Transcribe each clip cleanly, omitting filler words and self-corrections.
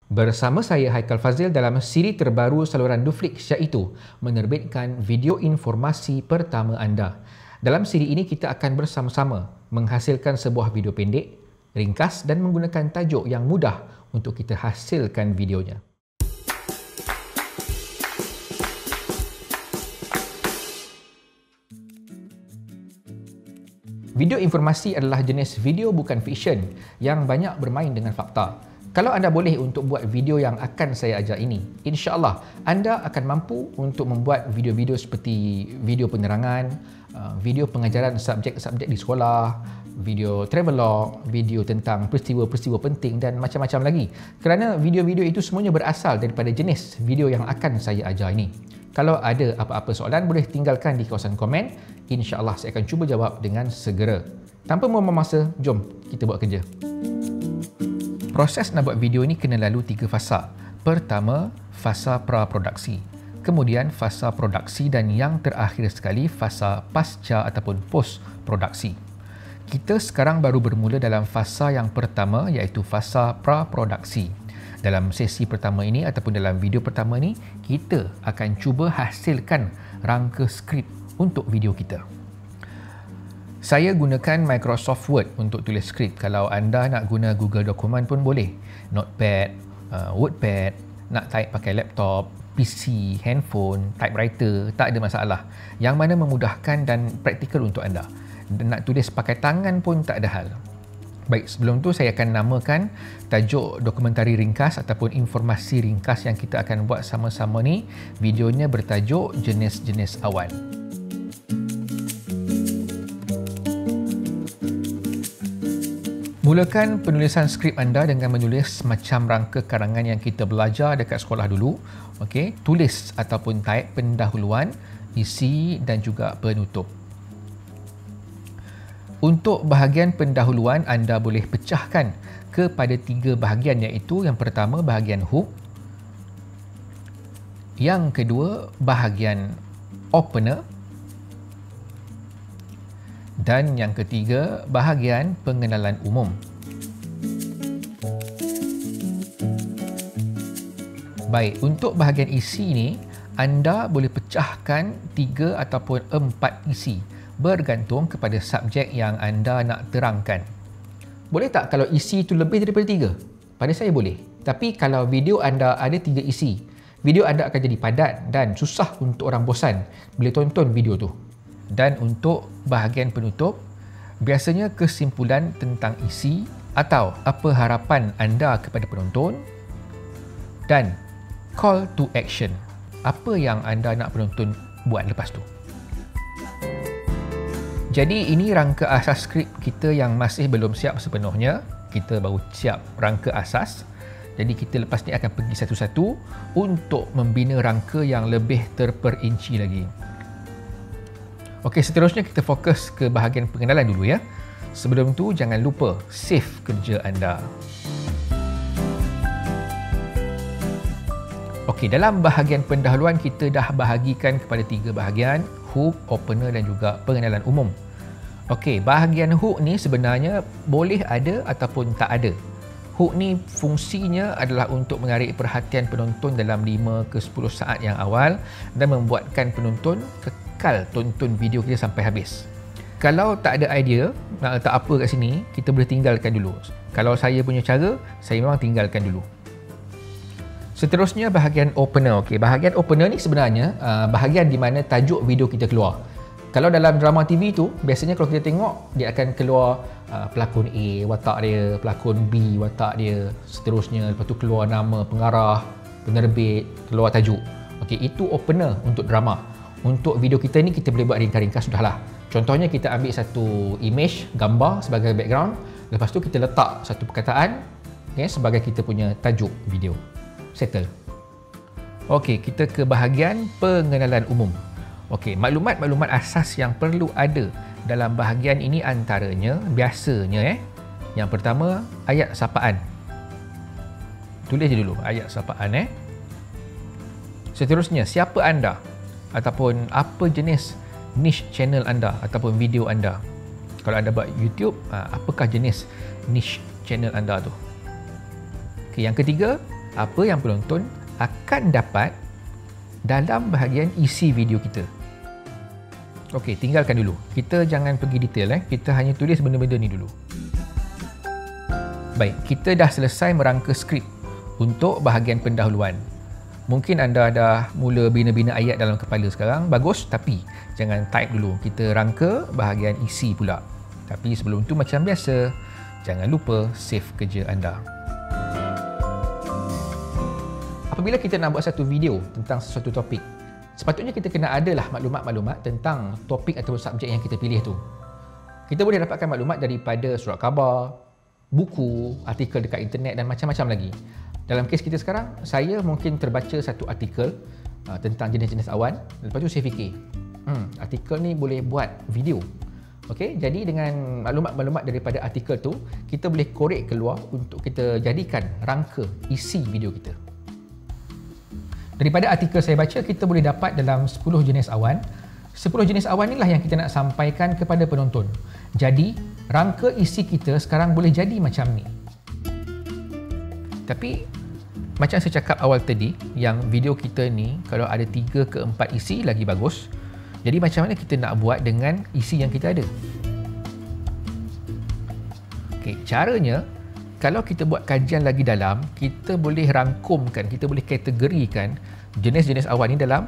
Bersama saya Haikal Fazil dalam siri terbaru saluran Duflix, iaitu menerbitkan video informasi pertama anda. Dalam siri ini kita akan bersama-sama menghasilkan sebuah video pendek, ringkas dan menggunakan tajuk yang mudah untuk kita hasilkan videonya. Video informasi adalah jenis video bukan fiksyen yang banyak bermain dengan fakta. Kalau anda boleh untuk buat video yang akan saya ajar ini, insya-Allah anda akan mampu untuk membuat video-video seperti video penerangan, video pengajaran subjek-subjek di sekolah, video travelog, video tentang peristiwa-peristiwa penting dan macam-macam lagi. Kerana video-video itu semuanya berasal daripada jenis video yang akan saya ajar ini. Kalau ada apa-apa soalan, boleh tinggalkan di kawasan komen. InsyaAllah saya akan cuba jawab dengan segera. Tanpa membuang masa, jom kita buat kerja. Proses nak buat video ni kena lalu 3 fasa. Pertama, fasa pra-produksi. Kemudian fasa produksi dan yang terakhir sekali fasa pasca ataupun post-produksi. Kita sekarang baru bermula dalam fasa yang pertama, iaitu fasa pra-produksi. Dalam sesi pertama ini ataupun dalam video pertama ni, kita akan cuba hasilkan rangka skrip untuk video kita. Saya gunakan Microsoft Word untuk tulis skrip. Kalau anda nak guna Google Dokumen pun boleh. Notepad, Wordpad, nak type pakai laptop, PC, handphone, typewriter, tak ada masalah. Yang mana memudahkan dan praktikal untuk anda. Dan nak tulis pakai tangan pun tak ada hal. Baik, sebelum tu saya akan namakan tajuk dokumentari ringkas ataupun informasi ringkas yang kita akan buat sama-sama ni. Videonya bertajuk Jenis-jenis Awan. Mulakan penulisan skrip anda dengan menulis macam rangka karangan yang kita belajar dekat sekolah dulu. Okey, tulis ataupun type pendahuluan, isi dan juga penutup. Untuk bahagian pendahuluan, anda boleh pecahkan kepada 3 bahagian, iaitu yang pertama bahagian hook, yang kedua bahagian opener dan yang ketiga bahagian pengenalan umum. Baik, untuk bahagian isi ni anda boleh pecahkan 3 ataupun 4 isi bergantung kepada subjek yang anda nak terangkan. Boleh tak kalau isi itu lebih daripada 3? Pada saya boleh. Tapi kalau video anda ada 3 isi, video anda akan jadi padat dan susah untuk orang bosan bila tonton video tu. Dan untuk bahagian penutup, biasanya kesimpulan tentang isi atau apa harapan anda kepada penonton dan call to action. Apa yang anda nak penonton buat lepas tu. Jadi ini rangka asas skrip kita yang masih belum siap sepenuhnya. Kita baru siap rangka asas. Jadi kita lepas ni akan pergi satu-satu untuk membina rangka yang lebih terperinci lagi. Okey, seterusnya kita fokus ke bahagian pengenalan dulu ya. Sebelum tu jangan lupa save kerja anda. Okey, dalam bahagian pendahuluan kita dah bahagikan kepada 3 bahagian, hook, opener dan juga pengenalan umum. Okey, bahagian hook ni sebenarnya boleh ada ataupun tak ada. Hook ni fungsinya adalah untuk menarik perhatian penonton dalam 5 ke 10 saat yang awal dan membuatkan penonton kekal tonton video kita sampai habis. Kalau tak ada idea nak letak apa kat sini, kita boleh tinggalkan dulu. Kalau saya punya cara, saya memang tinggalkan dulu. Seterusnya bahagian opener. Okey, bahagian opener ni sebenarnya bahagian di mana tajuk video kita keluar. Kalau dalam drama TV tu, biasanya kalau kita tengok, dia akan keluar pelakon A, watak dia, pelakon B, watak dia, seterusnya, lepas tu keluar nama pengarah, penerbit, keluar tajuk. Okey, itu opener untuk drama. Untuk video kita ni, kita boleh buat ringkas-ringkas sudahlah. Contohnya kita ambil satu image, gambar sebagai background, lepas tu kita letak satu perkataan sebagai kita punya tajuk video. Settle. Okey, kita ke bahagian pengenalan umum. Okey, maklumat-maklumat asas yang perlu ada dalam bahagian ini antaranya biasanya yang pertama ayat sapaan. Tulis je dulu ayat sapaan Seterusnya, siapa anda ataupun apa jenis niche channel anda ataupun video anda. Kalau anda buat YouTube, apakah jenis niche channel anda tu? Okay, yang ketiga, apa yang penonton akan dapat dalam bahagian isi video kita. Okey, tinggalkan dulu. Kita jangan pergi detail. Kita hanya tulis benda-benda ni dulu. Baik, kita dah selesai merangka skrip untuk bahagian pendahuluan. Mungkin anda dah mula bina-bina ayat dalam kepala sekarang. Bagus, tapi jangan type dulu. Kita rangka bahagian isi pula. Tapi sebelum tu macam biasa, jangan lupa save kerja anda. Apabila kita nak buat satu video tentang sesuatu topik, sepatutnya kita kena adalah maklumat-maklumat tentang topik atau subjek yang kita pilih tu. Kita boleh dapatkan maklumat daripada surat khabar, buku, artikel dekat internet dan macam-macam lagi. Dalam kes kita sekarang, saya mungkin terbaca satu artikel tentang jenis-jenis awan. Lepas tu saya fikir, artikel ni boleh buat video. Okey, jadi dengan maklumat-maklumat daripada artikel tu, kita boleh korek keluar untuk kita jadikan rangka isi video kita. Daripada artikel saya baca, kita boleh dapat dalam 10 jenis awan. 10 jenis awan inilah yang kita nak sampaikan kepada penonton. Jadi, rangka isi kita sekarang boleh jadi macam ni. Tapi, macam saya cakap awal tadi, yang video kita ni kalau ada 3 ke 4 isi lagi bagus. Jadi, macam mana kita nak buat dengan isi yang kita ada? Okey, caranya, kalau kita buat kajian lagi dalam, kita boleh rangkumkan, kita boleh kategorikan jenis-jenis awan ni dalam,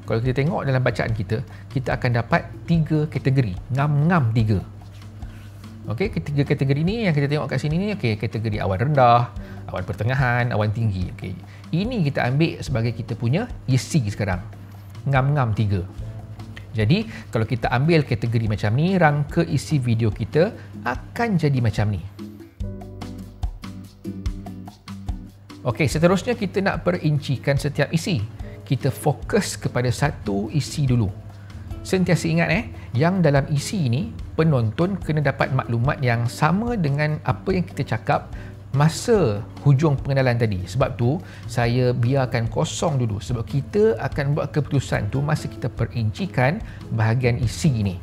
kalau kita tengok dalam bacaan kita, kita akan dapat 3 kategori, ngam-ngam 3. Okey, ketiga kategori ni yang kita tengok kat sini ni, okey, kategori awan rendah, awan pertengahan, awan tinggi. Okey, ini kita ambil sebagai kita punya isi sekarang, ngam-ngam 3. Jadi, kalau kita ambil kategori macam ni, rangka isi video kita akan jadi macam ni. Okey, seterusnya kita nak perincikan setiap isi. Kita fokus kepada satu isi dulu. Sentiasa ingat yang dalam isi ini, penonton kena dapat maklumat yang sama dengan apa yang kita cakap masa hujung pengenalan tadi. Sebab tu, saya biarkan kosong dulu. Sebab kita akan buat keputusan tu masa kita perincikan bahagian isi ini.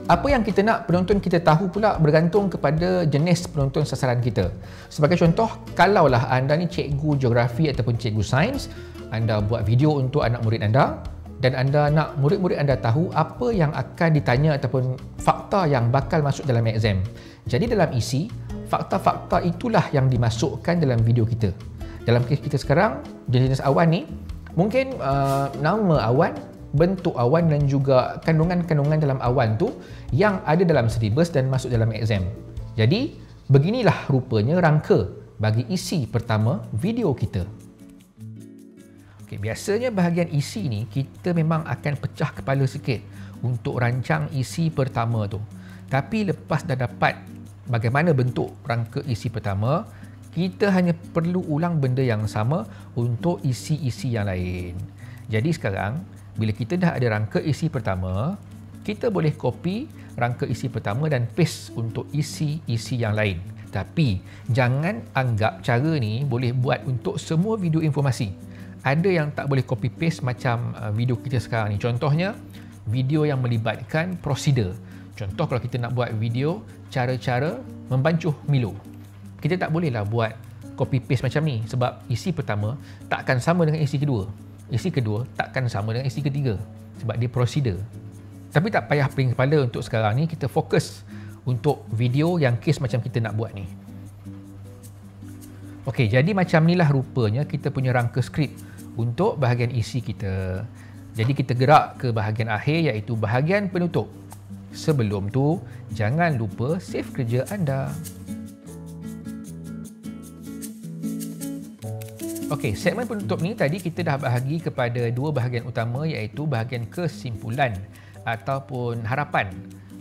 Apa yang kita nak penonton kita tahu pula bergantung kepada jenis penonton sasaran kita. Sebagai contoh, kalaulah anda ni cikgu geografi ataupun cikgu sains, anda buat video untuk anak murid anda dan anda nak murid-murid anda tahu apa yang akan ditanya ataupun fakta yang bakal masuk dalam exam. Jadi dalam isi, fakta-fakta itulah yang dimasukkan dalam video kita. Dalam kes kita sekarang, jenis awan ni, mungkin nama awan, bentuk awan dan juga kandungan-kandungan dalam awan tu yang ada dalam syllabus dan masuk dalam exam. Jadi, beginilah rupanya rangka bagi isi pertama video kita. Okay, biasanya bahagian isi ni kita memang akan pecah kepala sikit untuk rancang isi pertama tu. Tapi lepas dah dapat bagaimana bentuk rangka isi pertama, kita hanya perlu ulang benda yang sama untuk isi-isi yang lain. Jadi sekarang, bila kita dah ada rangka isi pertama, kita boleh copy rangka isi pertama dan paste untuk isi-isi yang lain. Tapi, jangan anggap cara ni boleh buat untuk semua video informasi. Ada yang tak boleh copy paste macam video kita sekarang ni. Contohnya, video yang melibatkan prosedur. Contoh kalau kita nak buat video cara-cara membancuh Milo. Kita tak bolehlah buat copy paste macam ni sebab isi pertama takkan sama dengan isi kedua. Isi kedua takkan sama dengan isi ketiga sebab dia prosedur. Tapi tak payah pening kepala untuk sekarang ni, kita fokus untuk video yang kes macam kita nak buat ni. Okey, jadi macam inilah rupanya kita punya rangka skrip untuk bahagian isi kita. Jadi kita gerak ke bahagian akhir iaitu bahagian penutup. Sebelum tu, jangan lupa save kerja anda. Okey, segmen penutup ni tadi kita dah bahagi kepada dua bahagian utama iaitu bahagian kesimpulan ataupun harapan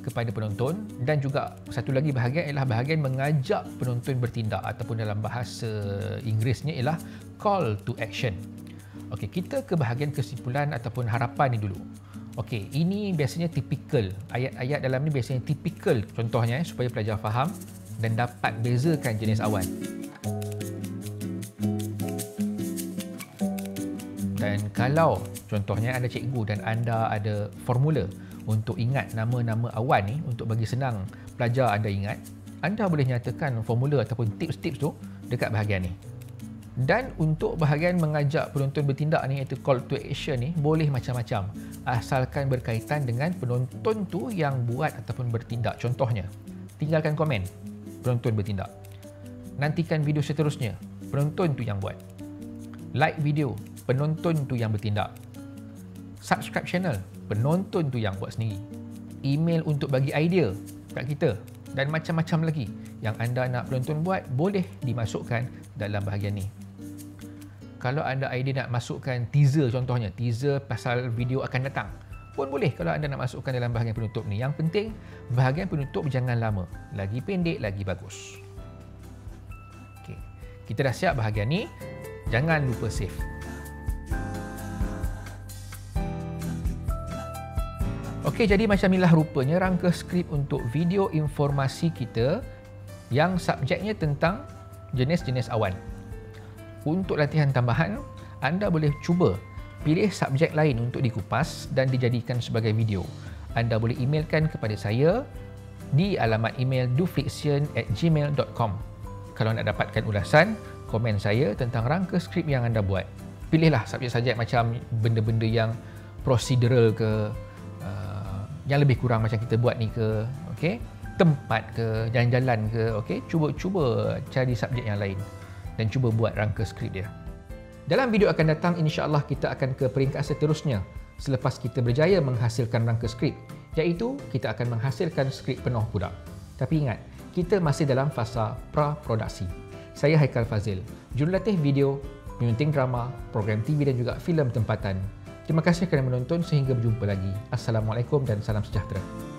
kepada penonton dan juga satu lagi bahagian ialah bahagian mengajak penonton bertindak ataupun dalam bahasa Inggerisnya ialah call to action. Okey, kita ke bahagian kesimpulan ataupun harapan ni dulu. Okey, ini biasanya tipikal. Ayat-ayat dalam ni biasanya tipikal contohnya supaya pelajar faham dan dapat bezakan jenis awan. Dan kalau contohnya anda cikgu dan anda ada formula untuk ingat nama-nama awan ni, untuk bagi senang pelajar anda ingat, anda boleh nyatakan formula ataupun tips-tips tu dekat bahagian ni. Dan untuk bahagian mengajak penonton bertindak ni, iaitu call to action ni, boleh macam-macam. Asalkan berkaitan dengan penonton tu yang buat ataupun bertindak. Contohnya, tinggalkan komen, penonton bertindak. Nantikan video seterusnya, penonton tu yang buat. Like video, penonton tu yang bertindak. Subscribe channel, penonton tu yang buat sendiri. Email untuk bagi idea kat kita dan macam-macam lagi yang anda nak penonton buat boleh dimasukkan dalam bahagian ni. Kalau anda idea nak masukkan teaser, contohnya teaser pasal video akan datang pun boleh kalau anda nak masukkan dalam bahagian penutup ni. Yang penting bahagian penutup jangan lama, lagi pendek lagi bagus. Okey, kita dah siap bahagian ni, jangan lupa save. Okey, jadi macam inilah rupanya rangka skrip untuk video informasi kita yang subjeknya tentang jenis-jenis awan. Untuk latihan tambahan, anda boleh cuba pilih subjek lain untuk dikupas dan dijadikan sebagai video. Anda boleh emailkan kepada saya di alamat email dufriction@gmail.com. Kalau nak dapatkan ulasan, komen saya tentang rangka skrip yang anda buat. Pilihlah subjek-subjek macam benda-benda yang procedural ke, yang lebih kurang macam kita buat ni ke, okey? Tempat ke, jalan-jalan ke, okey? Cuba cari subjek yang lain dan cuba buat rangka skrip dia. Dalam video akan datang, insya-Allah kita akan ke peringkat seterusnya selepas kita berjaya menghasilkan rangka skrip, iaitu kita akan menghasilkan skrip penuh pula. Tapi ingat, kita masih dalam fasa pra-produksi. Saya Haikal Fazil, jurulatih video, penyunting drama, program TV dan juga filem tempatan. Terima kasih kerana menonton, sehingga berjumpa lagi. Assalamualaikum dan salam sejahtera.